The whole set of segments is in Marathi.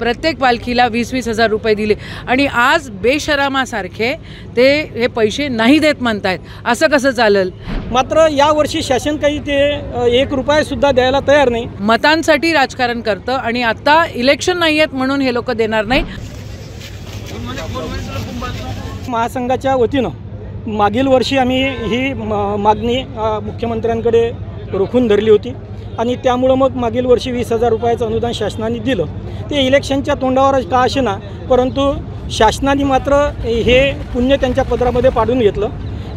प्रत्येक पालखीला 20-20 हजार रुपये दिले आणि आज बेशरमासारखे ते हे पैसे नाही देत म्हणतायत. असं कसं चालेल? मात्र यावर्षी शासन काही ते 1 रुपयासुद्धा द्यायला तयार नाही. मतांसाठी राजकारण करतं आणि आता इलेक्शन नाही आहेत म्हणून हे लोक देणार नाही. महासंघाच्या वतीनं मागील वर्षी आम्ही ही मागणी मुख्यमंत्र्यांकडे रोखून धरली होती आणि त्यामुळं मग मागील वर्षी 20,000 रुपयाचं अनुदान शासनाने दिलं. ते इलेक्शनच्या तोंडावर का असेना, परंतु शासनाने मात्र हे पुण्य त्यांच्या पदरामध्ये पाडून घेतलं.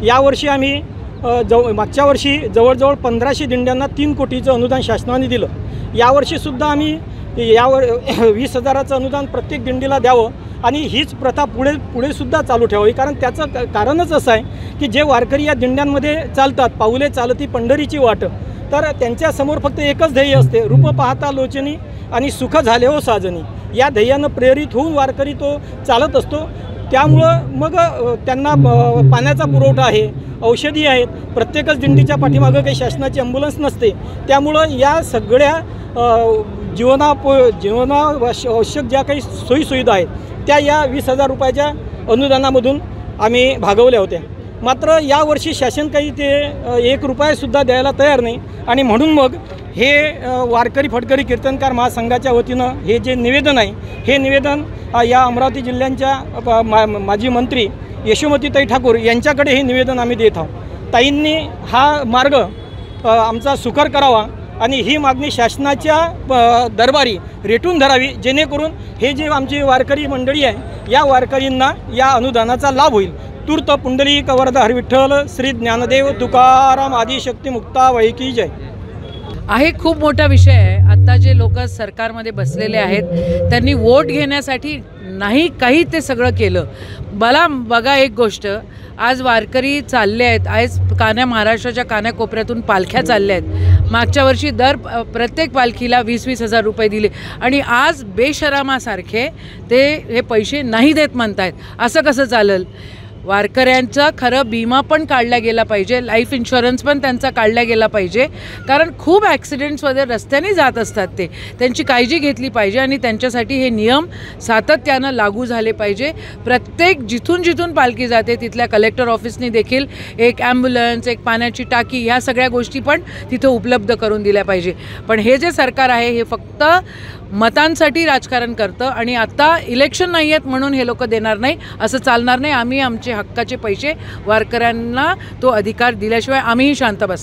यावर्षी आम्ही मागच्या वर्षी जवळजवळ 1500 दिंड्यांना 3 कोटीचं अनुदान शासनाने दिलं. यावर्षीसुद्धा आम्ही 20,000चं अनुदान प्रत्येक दिंडीला द्यावं आणि हीच प्रथा पुढेसुद्धा चालू ठेवावी. कारण त्याचं कारणच असं आहे की जे वारकरी या दिंड्यांमध्ये चालतात, पाऊले चालती पंढरीची वाट, तर त्यांच्यासमोर फक्त एकच ध्येय असते, रूप पाहता लोचनी आणि सुख झाले हो साजनी. या ध्येयानं प्रेरित होऊन वारकरी तो चालत असतो. त्यामुळं मग त्यांना पाण्याचा पुरवठा आहे, औषधी आहेत. प्रत्येकच दिंडीच्या पाठीमागं काही शासनाची ॲम्ब्युलन्स नसते. त्यामुळं या सगळ्या जीवनावश्यक ज्या काही सोयीसुविधा आहेत त्या या 20,000 रुपयाच्या अनुदानामधून आम्ही भागवल्या होत्या. मात्र यावर्षी शासन काही ते 1 रुपयासुद्धा द्यायला तयार नाही आणि म्हणून मग हे वारकरी फटकरी कीर्तनकार महासंघाच्या वतीनं हे जे निवेदन आहे, हे निवेदन या अमरावती जिल्ह्यांच्या माजी मंत्री यशोमतीताई ठाकूर यांच्याकडे हे निवेदन आम्ही देत आहोत. ताईंनी हा मार्ग आमचा सुकर करावा आणि ही मागणी शासनाच्या दरबारी रेटून धरावी, जेणेकरून हे जे आमची वारकरी मंडळी आहे या वारकरींना या अनुदानाचा लाभ होईल. तूर्त पुंडलिक वरद हरी विठ्ठल श्री ज्ञानदेव तुकाराम आदिशक्ती मुक्ताबाई की जय. आहे खूप मोठा विषय आहे. आता जे लोक सरकारमध्ये बसलेले आहेत त्यांनी वोट घेण्यासाठी नाही काही ते सगळं केलं. मला बघा एक गोष्ट, आज वारकरी चालले आहेत, आज महाराष्ट्राच्या कानाकोपऱ्यातून पालख्या चालल्या आहेत. मागच्या वर्षी प्रत्येक पालखीला 20-20 हजार रुपये दिले आणि आज बेशरमासारखे ते हे पैसे नाही देत म्हणतायत. असं कसं चालेल? वारकऱ्यांचा खरं बिमा पण काढला गेला पाहिजे, लाईफ इन्शुरन्स पण त्यांचा काढला गेला पाहिजे. कारण खूप ॲक्सिडेंट्समध्ये रस्त्याने जात असतात, त्यांची काळजी घेतली पाहिजे आणि त्यांच्यासाठी हे नियम सातत्यानं लागू झाले पाहिजे. प्रत्येक जिथून पालखी जाते तिथल्या कलेक्टर ऑफिसनी देखील एक ॲम्ब्युलन्स, एक पाण्याची टाकी, ह्या सगळ्या गोष्टी पण तिथं उपलब्ध करून दिल्या पाहिजे. पण हे जे सरकार आहे हे फक्त मतांसाठी राजकारण करतं आणि आता इलेक्शन नाही आहेत म्हणून हे लोक देणार नाही. असं चालणार नाही. आम्ही आमचे हक्काचे पैसे वारकऱ्यांना तो अधिकार दिल्याशिवाय आम्हीही शांत बसणार.